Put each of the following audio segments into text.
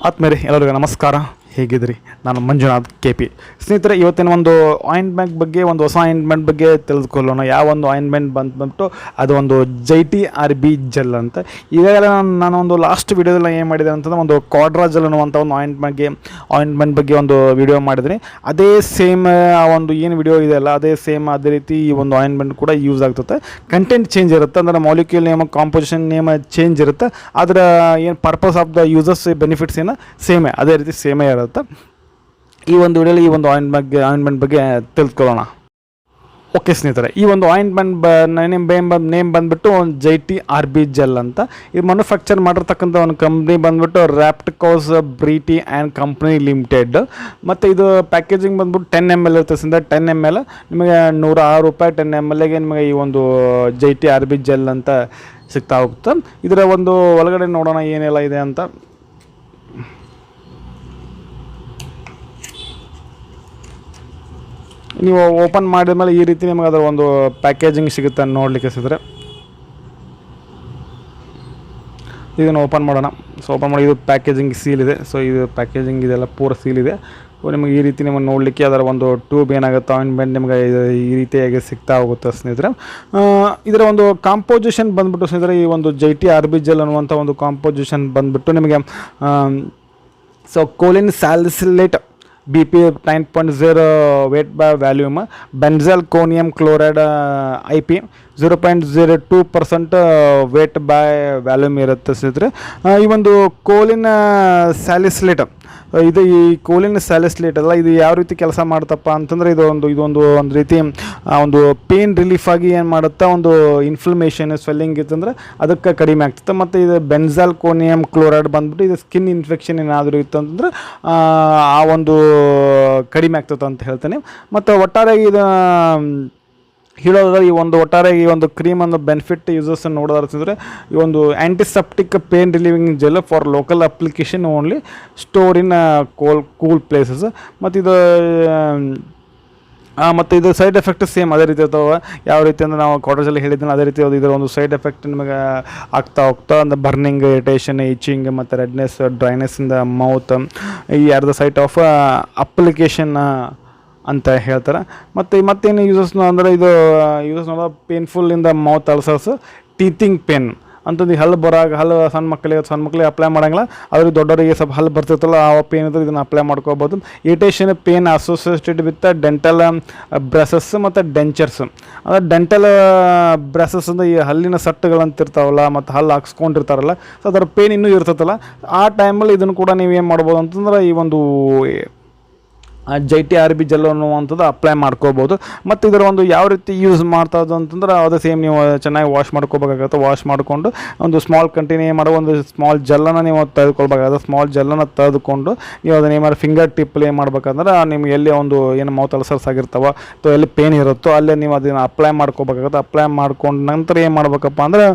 ಆತ್ಮೇಲೆ ಎಲ್ಲರಿಗೂ ನಮಸ್ಕಾರ. ಹೇಗಿದ್ರಿ? ನಾನು ಮಂಜುನಾಥ್ KP. ಸ್ನೇಹಿತರೆ, ಇವತ್ತಿನ ಒಂದು ಆಯಿಂಟ್ಮೆಂಟ್ ಬಗ್ಗೆ, ಒಂದು ಹೊಸ ಆಯಿಂಟ್ಮೆಂಟ್ ಬಗ್ಗೆ ತಿಳಿದುಕೊಳ್ಳೋಣ. ಯಾವ ಒಂದು ಆಯಿಂಟ್ಮೆಂಟ್ ಬಂದ್ಬಿಟ್ಟು ಅದು ಒಂದು Zytee RB ಜೆಲ್ ಅಂತ. ಈಗಾಗಲೇ ನಾನು ಒಂದು ಲಾಸ್ಟ್ ವೀಡಿಯೋದಲ್ಲಿ ಏನು ಮಾಡಿದೆ ಅಂತಂದರೆ ಒಂದು ಕ್ವಾಡ್ರಾ ಜೆಲ್ ಅನ್ನುವಂಥ ಒಂದು ಆಯಿಂಟ್ಮೆಂಟ್ ಬಗ್ಗೆ ಒಂದು ವಿಡಿಯೋ ಮಾಡಿದ್ದೀನಿ. ಅದೇ ಸೇಮ್ ಆ ಒಂದು ಏನು ವಿಡಿಯೋ ಇದೆಯಲ್ಲ, ಅದೇ ರೀತಿ ಈ ಒಂದು ಆಯಿಂಟ್ಮೆಂಟ್ ಕೂಡ ಯೂಸ್ ಆಗ್ತದೆ. ಕಂಟೆಂಟ್ ಚೇಂಜ್ ಇರುತ್ತೆ, ಅಂದರೆ molecule name, composition name change ಇರುತ್ತೆ. ಅದರ ಏನು purpose of the users benefits ಏನೋ ಸೇಮೇ, ಅದೇ ರೀತಿ ಸೇಮೇ ಇರುತ್ತೆ. ಈ ಒಂದು ವಿಡಿಯೋಲಿ ಈ ಒಂದು ಆಯಿಂಟ್ಮೆಂಟ್ ಬಗ್ಗೆ ತಿಳ್ಕೊಳ್ಳೋಣ. ಓಕೆ ಸ್ನೇಹಿತರೆ, ಈ ಒಂದು ಆಯಿಂಟ್ಮೆಂಟ್ ನೇಮ್ ಬಂದುಬಿಟ್ಟು ಒಂದು Zytee RB ಜೆಲ್ ಅಂತ. ಇದು ಮ್ಯಾನುಫ್ಯಾಕ್ಚರ್ ಮಾಡಿರ್ತಕ್ಕಂಥ ಒಂದು ಕಂಪ್ನಿ ಬಂದುಬಿಟ್ಟು ರ್ಯಾಪ್ಟಿಕೋಸ್ ಬ್ರೀಟಿ ಆ್ಯಂಡ್ ಕಂಪ್ನಿ ಲಿಮಿಟೆಡ್. ಮತ್ತು ಇದು ಪ್ಯಾಕೇಜಿಂಗ್ ಬಂದ್ಬಿಟ್ಟು 10 ml ಇರುತ್ತೆ. ಸಿಂದ 10 ml ನಿಮಗೆ ₹106. 10 mlಗೆ ನಿಮಗೆ ಈ ಒಂದು Zytee RB ಜೆಲ್ ಅಂತ ಸಿಗ್ತಾ ಹೋಗುತ್ತೆ. ಇದರ ಒಂದು ಒಳಗಡೆ ನೋಡೋಣ ಏನೆಲ್ಲ ಇದೆ ಅಂತ. ನೀವು ಓಪನ್ ಮಾಡಿದ ಮೇಲೆ ಈ ರೀತಿ ನಿಮಗೆ ಅದರ ಒಂದು ಪ್ಯಾಕೇಜಿಂಗ್ ಸಿಗುತ್ತೆ ನೋಡಲಿಕ್ಕೆ ಸಿದ್ರೆ. ಇದನ್ನು ಓಪನ್ ಮಾಡೋಣ. ಸೊ ಓಪನ್ ಮಾಡಿ, ಇದು ಪ್ಯಾಕೇಜಿಂಗ್ ಸೀಲ್ ಇದೆ. ಸೊ ಇದು ಪ್ಯಾಕೇಜಿಂಗ್ ಇದೆಲ್ಲ ಪೂರ ಸೀಲ್ ಇದೆ. ನಿಮಗೆ ಈ ರೀತಿ ನಿಮಗೆ ನೋಡಲಿಕ್ಕೆ ಅದರ ಒಂದು ಟ್ಯೂಬ್ ಏನಾಗುತ್ತೆ ಆಯಿಂಟ್ಮೆಂಟ್ ನಿಮಗೆ ಈ ರೀತಿಯಾಗಿ ಸಿಗ್ತಾ ಹೋಗುತ್ತೆ ಸ್ನೇಹಿತರೆ. ಇದರ ಒಂದು ಕಾಂಪೋಸಿಷನ್ ಬಂದುಬಿಟ್ಟು ಸ್ನೇಹಿತರೆ, ಈ ಒಂದು Zytee RB ಜೆಲ್ ಅನ್ನುವಂಥ ಒಂದು ಕಾಂಪೋಸಿಷನ್ ಬಂದುಬಿಟ್ಟು ನಿಮಗೆ choline salicylate BP 9.0 weight by volume, benzyl conium chloride IP 0.02% weight by volume ಇರುತ್ತೆ ಸ್ನೇಹಿತರೆ. ಈ ಒಂದು ಕೋಲಿನ್ ಸ್ಯಾಲಿಸ್ಲೇಟ್, ಇದು ಈ ಕೋಲಿನ್ ಸ್ಯಾಲಿಸ್ಲೇಟ್ ಅಲ್ಲ, ಇದು ಯಾವ ರೀತಿ ಕೆಲಸ ಮಾಡುತ್ತಪ್ಪ ಅಂತಂದರೆ ಇದೊಂದು ರೀತಿ ಒಂದು ಪೇನ್ ರಿಲೀಫ್ ಆಗಿ ಏನು ಮಾಡುತ್ತಾ, ಒಂದು ಇನ್ಫ್ಲಮೇಷನ್ ಸ್ವೆಲ್ಲಿಂಗ್ ಇತ್ತಂದರೆ ಅದಕ್ಕೆ ಕಡಿಮೆ ಆಗ್ತದೆ. ಮತ್ತು ಇದು ಬೆನ್ಝಾಲ್ ಕೋನಿಯಮ್ ಕ್ಲೋರೈಡ್ ಬಂದ್ಬಿಟ್ಟು ಇದು ಸ್ಕಿನ್ ಇನ್ಫೆಕ್ಷನ್ ಏನಾದರೂ ಇತ್ತು ಅಂತಂದ್ರೆ ಆ ಒಂದು ಕಡಿಮೆ ಆಗ್ತದೆ ಅಂತ ಹೇಳ್ತೇನೆ. ಮತ್ತು ಒಟ್ಟಾರೆಯಾಗಿ ಇದು ಹೇಳೋದಾದ್ರೆ ಈ ಒಂದು ಕ್ರೀಮ್ ಒಂದು ಬೆನಿಫಿಟ್ ಯೂಸಸ್ ನೋಡೋದಾದ್ರೆ, ಈ ಒಂದು antiseptic pain reliving gel for local application only, store in cool places. ಮತ್ತು ಇದು ಸೈಡ್ ಎಫೆಕ್ಟ್ ಸೇಮ್ ಅದೇ ರೀತಿ ಇರ್ತಾವೆ. ಯಾವ ರೀತಿ ಅಂದರೆ ನಾವು ಕ್ವಾರ್ಟರ್ಸಲ್ಲಿ ಹೇಳಿದ್ದೀನಿ ಅದೇ ರೀತಿ ಇದರ ಒಂದು ಸೈಡ್ ಎಫೆಕ್ಟ್ ನಿಮಗೆ ಆಗ್ತಾ ಅಂದರೆ ಬರ್ನಿಂಗ್, ಇರಿಟೇಷನ್, ಇಚಿಂಗ್ ಮತ್ತು redness, dryness in the mouth, ಈ or the site of application ಅಂತ ಹೇಳ್ತಾರೆ. ಮತ್ತೇನು ಯೂಸಸ್ ಅಂದರೆ ಇದು ಯೂಸಸ್ ನೋಡೋ painful in the mouth ulcers, teething pain ಅಂತಂದು ಹಲ್ಲು ಸಣ್ಣ ಮಕ್ಕಳಿಗೆ ಅಪ್ಲೈ ಮಾಡೋಂಗಿಲ್ಲ. ಅವ್ರಿಗೆ ದೊಡ್ಡವರಿಗೆ ಸ್ವಲ್ಪ ಹಲ್ಲು ಬರ್ತಿರ್ತಲ್ಲ, ಆ ಪೇನ್ ಇದ್ರೆ ಇದನ್ನು ಅಪ್ಲೈ ಮಾಡ್ಕೋಬೋದು. Irritation pain associated with dental braces ಮತ್ತು ಡೆಂಚರ್ಸ್. ಅಂದರೆ ಡೆಂಟಲ್ ಬ್ರಸಸ್ ಅಂದರೆ ಈ ಹಲ್ಲಿನ ಸಟ್ಟುಗಳಂತ ಇರ್ತಾವಲ್ಲ, ಮತ್ತು ಹಲ್ಲು ಹಾಕ್ಸ್ಕೊಂಡಿರ್ತಾರಲ್ಲ, ಸೊ ಅದರ ಪೇನ್ ಇನ್ನೂ ಇರ್ತೈತಲ್ಲ, ಆ ಟೈಮಲ್ಲಿ ಇದನ್ನು ಕೂಡ ನೀವು ಏನು ಮಾಡ್ಬೋದು ಅಂತಂದ್ರೆ ಈ ಒಂದು Zytee RB ಜೆಲ್ ಅನ್ನುವಂಥದ್ದು ಅಪ್ಲೈ ಮಾಡ್ಕೋಬೋದು. ಮತ್ತು ಇದರ ಒಂದು ಯಾವ ರೀತಿ ಯೂಸ್ ಮಾಡ್ತಾಯಿದ್ದು ಅಂತಂದ್ರೆ ಅದು ಸೇಮ್ ನೀವು ಚೆನ್ನಾಗಿ ವಾಶ್ ಮಾಡ್ಕೋಬೇಕಾಗುತ್ತೆ. ವಾಶ್ ಮಾಡಿಕೊಂಡು ಒಂದು ಸ್ಮಾಲ್ ಕಂಟೈನರ್ ಮಾಡೋ ಒಂದು ಸ್ಮಾಲ್ ಜೆಲ್ಲನ್ನು ನೀವು ತೆಗೆದುಕೊಳ್ಬೇಕಾಗುತ್ತೆ. ಸ್ಮಾಲ್ ಜೆಲ್ಲನ್ನು ತೆಗೆದುಕೊಂಡು ನೀವು ಅದನ್ನ ಏನಾದ್ರು ಫಿಂಗರ್ ಟಿಪ್ಪಲ್ಲಿ ಏನು ಮಾಡ್ಬೇಕಂದ್ರೆ ನಿಮ್ಗೆ ಎಲ್ಲಿ ಒಂದು ಏನು ಮೌತ್ ಅಲ್ಸರ್ಸ್ ಆಗಿರ್ತಾವ ಅಥವಾ ಎಲ್ಲಿ ಪೇನ್ ಇರುತ್ತೋ ಅಲ್ಲೇ ನೀವು ಅದನ್ನು ಅಪ್ಲೈ ಮಾಡ್ಕೋಬೇಕಾಗುತ್ತೆ. ಅಪ್ಲೈ ಮಾಡ್ಕೊಂಡು ನಂತರ ಏನು ಮಾಡ್ಬೇಕಪ್ಪ ಅಂದರೆ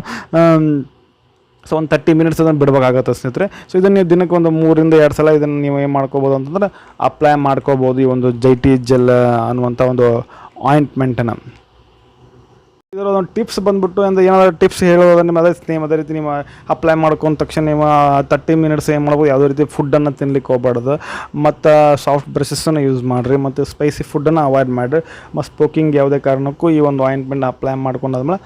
ಸೊ ಒಂದು 30 ಮಿನಿಟ್ಸ್ ಅದನ್ನು ಬಿಡಬೇಕಾಗತ್ತೆ ಸ್ನೇಹಿತರೆ. ಸೊ ಇದನ್ನು ನೀವು ದಿನಕ್ಕೆ ಒಂದು 3 ರಿಂದ 2 ಸಲ ಇದನ್ನು ನೀವು ಏನು ಮಾಡ್ಕೋಬೋದು ಅಂತಂದ್ರೆ ಅಪ್ಲೈ ಮಾಡ್ಕೋಬೋದು ಈ ಒಂದು Zytee ಜೆಲ್ ಅನ್ನುವಂಥ ಒಂದು ಆಯಿಂಟ್ಮೆಂಟನ್ನು. ಇದರ ಒಂದು ಟಿಪ್ಸ್ ಬಂದುಬಿಟ್ಟು ಅಂದರೆ ಏನಾದರೂ ಟಿಪ್ಸ್ ಹೇಳೋದು ನಿಮ್ಮ ಅದೇ ರೀತಿ ನೀವು ಅಪ್ಲೈ ಮಾಡ್ಕೊಂಡ ತಕ್ಷಣ ನೀವು 30 ಮಿನಿಟ್ಸ್ ಏನು ಮಾಡ್ಬೋದು, ಯಾವುದೇ ರೀತಿ ಫುಡ್ಡನ್ನು ತಿನ್ಲಿಕ್ಕೆ ಹೋಗ್ಬಾರ್ದು. ಮತ್ತು ಸಾಫ್ಟ್ ಬ್ರಷಸ್ಸನ್ನು ಯೂಸ್ ಮಾಡಿರಿ, ಮತ್ತು ಸ್ಪೈಸಿ ಫುಡ್ಡನ್ನು ಅವಾಯ್ಡ್ ಮಾಡಿರಿ. ಮತ್ತು ಸ್ಮೋಕಿಂಗ್ ಯಾವುದೇ ಕಾರಣಕ್ಕೂ ಈ ಒಂದು ಆಯಿಂಟ್ಮೆಂಟ್ ಅಪ್ಲೈ ಮಾಡ್ಕೊಂಡಾದ್ಮೇಲೆ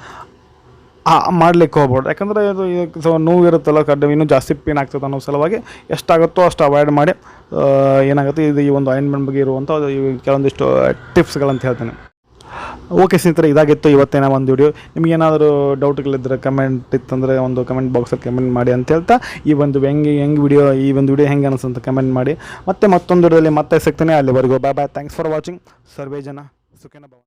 ಮಾಡಲಿಕ್ಕೆ ಹೋಗ್ಬೋದು. ಯಾಕಂದರೆ ಇದು ನೋವು ಇರುತ್ತಲ್ಲ, ಇನ್ನೂ ಜಾಸ್ತಿ ಪೇನ್ ಆಗ್ತದೆ ಅನ್ನೋ ಸಲುವಾಗಿ ಎಷ್ಟಾಗುತ್ತೋ ಅಷ್ಟು ಅವಾಯ್ಡ್ ಮಾಡಿ ಏನಾಗುತ್ತೆ ಇದು ಈ ಒಂದು ಆಯಿಂಟ್ಮೆಂಟ್ ಬಗ್ಗೆ ಇರುವಂಥ ಕೆಲವೊಂದಿಷ್ಟು ಟಿಪ್ಸ್ಗಳಂತ ಹೇಳ್ತೇನೆ. ಓಕೆ ಸ್ನೇಹಿತರೆ, ಇದಾಗಿತ್ತು ಇವತ್ತಿನ ಒಂದು ವಿಡಿಯೋ. ನಿಮಗೇನಾದರೂ ಡೌಟ್ಗಳಿದ್ದರೆ ಕಮೆಂಟ್ ಇತ್ತಂದರೆ ಒಂದು ಕಮೆಂಟ್ ಬಾಕ್ಸಲ್ಲಿ ಕಮೆಂಟ್ ಮಾಡಿ ಅಂತ ಹೇಳ್ತಾ ಈ ಒಂದು ವಿಡಿಯೋ ಹೆಂಗೆ ಅನಿಸುತ್ತೆ ಕಮೆಂಟ್ ಮಾಡಿ. ಮತ್ತೊಂದು ವಿಡಿಯೋದಲ್ಲಿ ಮತ್ತೆ ಸಿಗ್ತೇನೆ. ಅಲ್ಲಿವರೆಗೂ ಬಾಯ್. Thanks for watching. ಸರ್ವೇ ಜನ ಸುಖಿನ ಭವ.